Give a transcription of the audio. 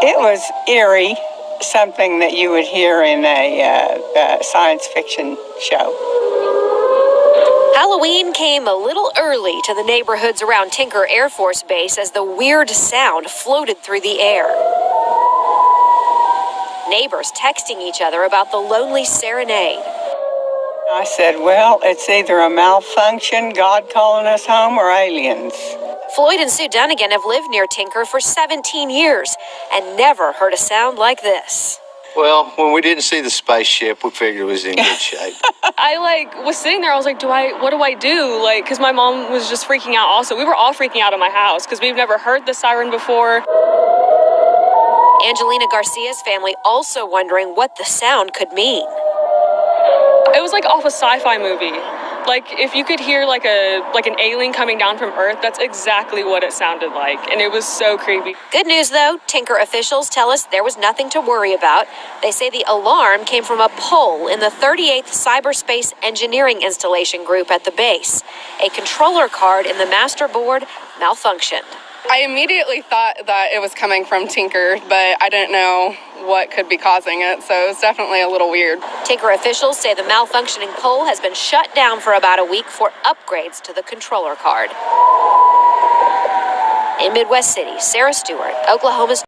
It was eerie, something that you would hear in a science fiction show. Halloween came a little early to the neighborhoods around Tinker Air Force Base as the weird sound floated through the air. Neighbors texting each other about the lonely serenade. I said, well, it's either a malfunction, God calling us home, or aliens. Floyd and Sue Dunnigan have lived near Tinker for 17 years and never heard a sound like this. Well, when we didn't see the spaceship, we figured it was in good shape. I was sitting there, I was like, what do I do? Because my mom was just freaking out also. We were all freaking out in my house because we've never heard the siren before. Angelina Garcia's family also wondering what the sound could mean. It was like off a sci-fi movie. If you could hear an alien coming down from Earth, that's exactly what it sounded like. And it was so creepy. Good news, though. Tinker officials tell us there was nothing to worry about. They say the alarm came from a pole in the 38th Cyberspace Engineering Installation Group at the base. A controller card in the master board malfunctioned. I immediately thought that it was coming from Tinker, but I didn't know what could be causing it, so it was definitely a little weird. Tinker officials say the malfunctioning pole has been shut down for about a week for upgrades to the controller card. In Midwest City, Sarah Stewart, Oklahoma's